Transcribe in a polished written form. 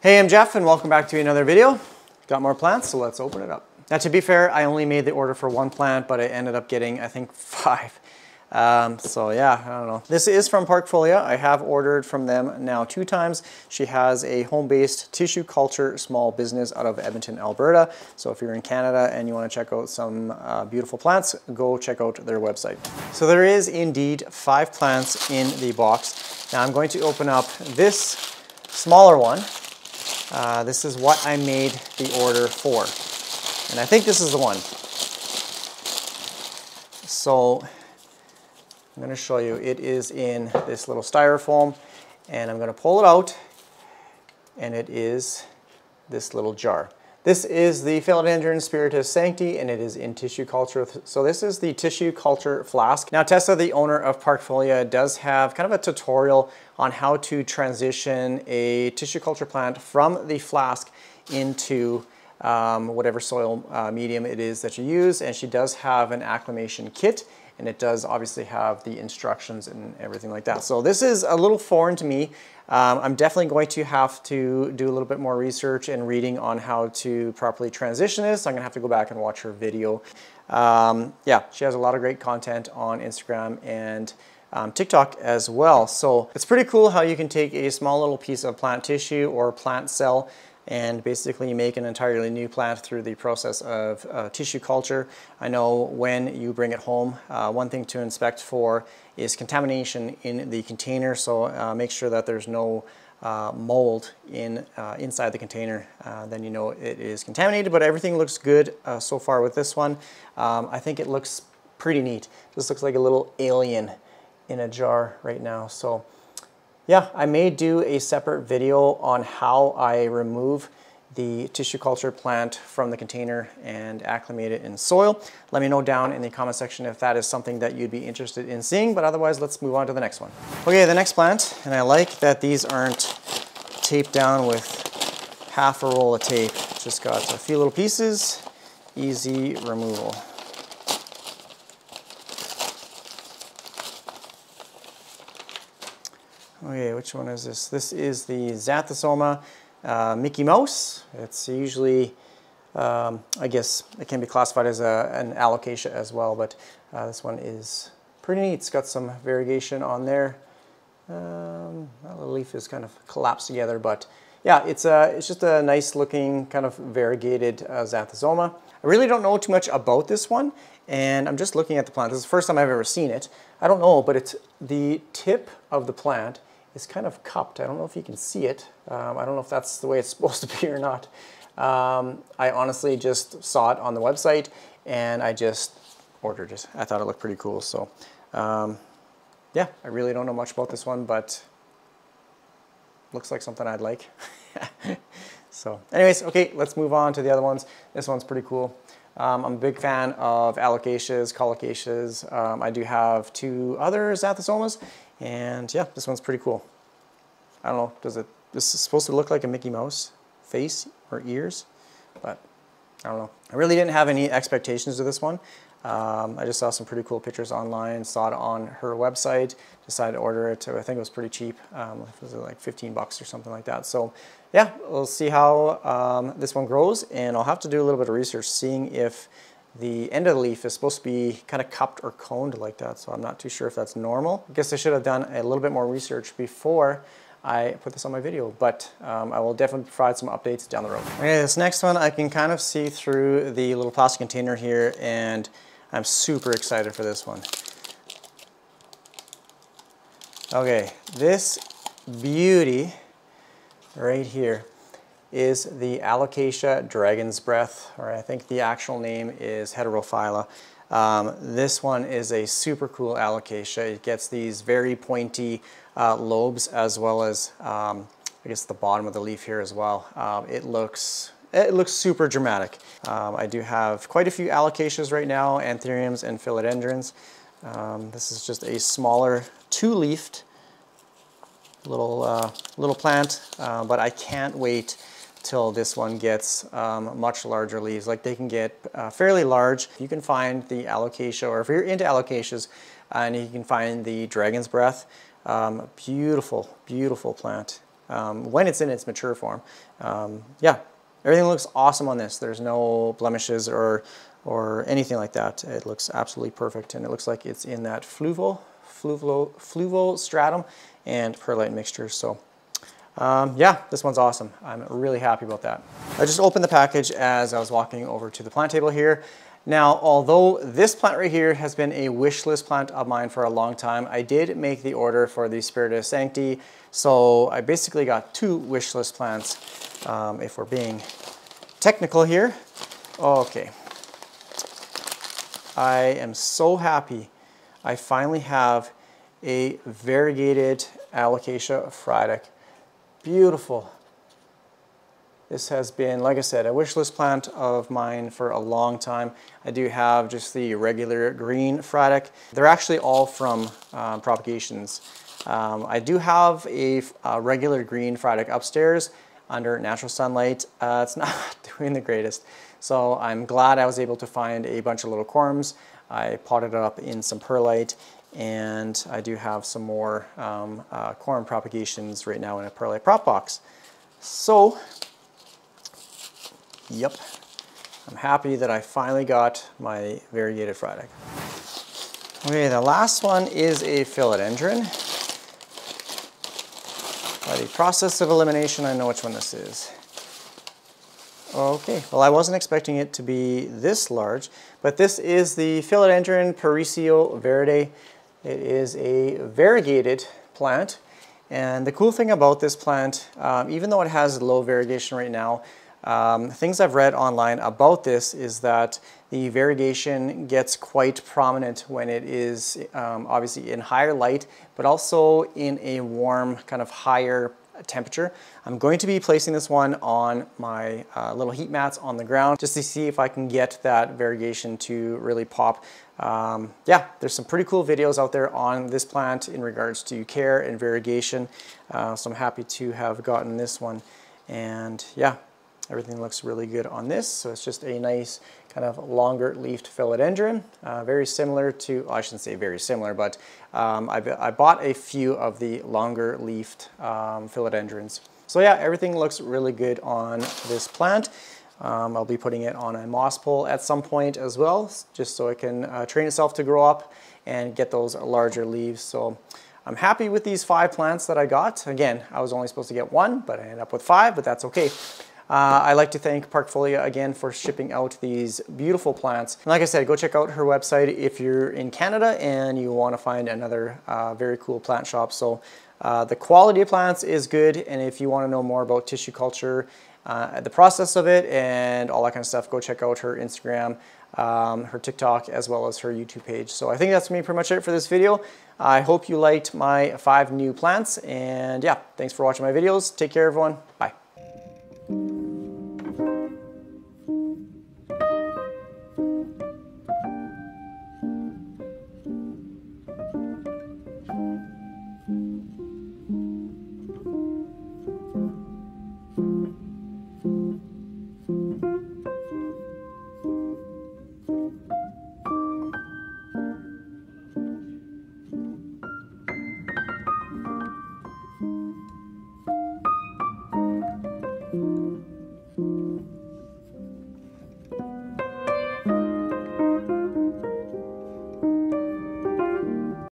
Hey, I'm Jeff and welcome back to another video. Got more plants, so let's open it up. Now to be fair, I only made the order for one plant, but I ended up getting, I think, 5. So yeah, I don't know. This is from Parkfolia. I have ordered from them now 2 times. She has a home-based tissue culture small business out of Edmonton, Alberta. So if you're in Canada and you want to check out some beautiful plants, go check out their website. So there is indeed 5 plants in the box. Now I'm going to open up this smaller one. This is what I made the order for. And I think this is the one. So I'm going to show you. It is in this little styrofoam, and I'm going to pull it out, and it is this little jar. This is the Philodendron Spiritus Sancti, and it is in tissue culture. So this is the tissue culture flask. Now Tessa, the owner of Parkfolia, does have kind of a tutorial on how to transition a tissue culture plant from the flask into whatever soil medium it is that you use, and she does have an acclimation kit, and it does obviously have the instructions and everything like that. So this is a little foreign to me. I'm definitely going to have to do a little bit more research and reading on how to properly transition this. I'm gonna have to go back and watch her video. Yeah, she has a lot of great content on Instagram and TikTok as well. So it's pretty cool how you can take a small little piece of plant tissue or plant cell and basically make an entirely new plant through the process of tissue culture. I know when you bring it home, one thing to inspect for is contamination in the container, so make sure that there's no mold inside the container. Then you know it is contaminated, but everything looks good so far with this one. I think it looks pretty neat. This looks like a little alien in a jar right now. So yeah, I may do a separate video on how I remove the tissue culture plant from the container and acclimate it in soil. Let me know down in the comment section if that is something that you'd be interested in seeing, but otherwise let's move on to the next one. Okay, the next plant, and I like that these aren't taped down with half a roll of tape. Just got a few little pieces, easy removal. Okay, which one is this? This is the Xanthosoma Mickey Mouse. It's usually, I guess it can be classified as an alocasia as well, but this one is pretty neat. It's got some variegation on there. The leaf is kind of collapsed together, but yeah, it's just a nice looking kind of variegated Xanthosoma. I really don't know too much about this one, and I'm just looking at the plant. This is the first time I've ever seen it. I don't know, but it's the tip of the plant is kind of cupped. I don't know if you can see it. I don't know if that's the way it's supposed to be or not. I honestly just saw it on the website and I just ordered it. I thought it looked pretty cool. So yeah, I really don't know much about this one, but looks like something I'd like. So anyways, okay, let's move on to the other ones. This one's pretty cool. I'm a big fan of alocasias, colocaceas. I do have 2 other Xanthosomas, and yeah, this one's pretty cool. I don't know, this is supposed to look like a Mickey Mouse face or ears, but I don't know. I really didn't have any expectations of this one. I just saw some pretty cool pictures online, saw it on her website, decided to order it. I think it was pretty cheap. It was like 15 bucks or something like that. So yeah, we'll see how this one grows, and I'll have to do a little bit of research seeing if the end of the leaf is supposed to be kind of cupped or coned like that. So I'm not too sure if that's normal. I guess I should have done a little bit more research before I put this on my video, but I will definitely provide some updates down the road. Okay, this next one I can kind of see through the little plastic container here, and I'm super excited for this one. Okay, this beauty right here is the Alocasia Dragon's Breath, or I think the actual name is Heterophylla. This one is a super cool alocasia. It gets these very pointy lobes, as well as I guess the bottom of the leaf here as well. It looks super dramatic. I do have quite a few alocasias right now, anthuriums and philodendrons. This is just a smaller 2-leafed little plant, but I can't wait till this one gets much larger leaves. Like, they can get fairly large. You can find the alocasia, or if you're into alocasias, and you can find the dragon's breath. Beautiful, beautiful plant. when it's in its mature form. Yeah, everything looks awesome on this. There's no blemishes or anything like that. It looks absolutely perfect, and it looks like it's in that fluval stratum and perlite mixture. So yeah, this one's awesome. I'm really happy about that. I just opened the package as I was walking over to the plant table here. Now, although this plant right here has been a wish list plant of mine for a long time, I did make the order for the Spiritus Sancti, so I basically got 2 wish list plants, if we're being technical here. Okay. I am so happy I finally have a variegated Alocasia fradique. Beautiful. This has been, like I said, a wish list plant of mine for a long time. I do have just the regular green fradique. They're actually all from propagations. I do have a regular green fradique upstairs under natural sunlight. It's not doing the greatest. So I'm glad I was able to find a bunch of little corms. I potted it up in some perlite, and I do have some more corm propagations right now in a perlite prop box. So, yep, I'm happy that I finally got my variegated fradique. Okay, the last one is a philodendron. By the process of elimination, I know which one this is. Okay, well, I wasn't expecting it to be this large, but this is the Philodendron Paricio Verde. It is a variegated plant, and the cool thing about this plant, even though it has low variegation right now, things I've read online about this is that the variegation gets quite prominent when it is obviously in higher light, but also in a warm, kind of higher temperature. I'm going to be placing this one on my little heat mats on the ground just to see if I can get that variegation to really pop. Yeah, there's some pretty cool videos out there on this plant in regards to care and variegation. So I'm happy to have gotten this one, and yeah, everything looks really good on this. So it's just a nice kind of longer leafed philodendron, very similar to, well, I shouldn't say very similar, but I bought a few of the longer leafed philodendrons. So yeah, everything looks really good on this plant. I'll be putting it on a moss pole at some point as well, just so it can train itself to grow up and get those larger leaves. So I'm happy with these 5 plants that I got. Again, I was only supposed to get 1, but I ended up with 5, but that's okay. I'd like to thank Parkfolia again for shipping out these beautiful plants. And like I said, go check out her website if you're in Canada and you want to find another very cool plant shop. So the quality of plants is good, and if you want to know more about tissue culture, the process of it and all that kind of stuff, go check out her Instagram, her TikTok, as well as her YouTube page. So I think that's pretty much it for this video. I hope you liked my 5 new plants, and yeah, thanks for watching my videos. Take care, everyone. Bye.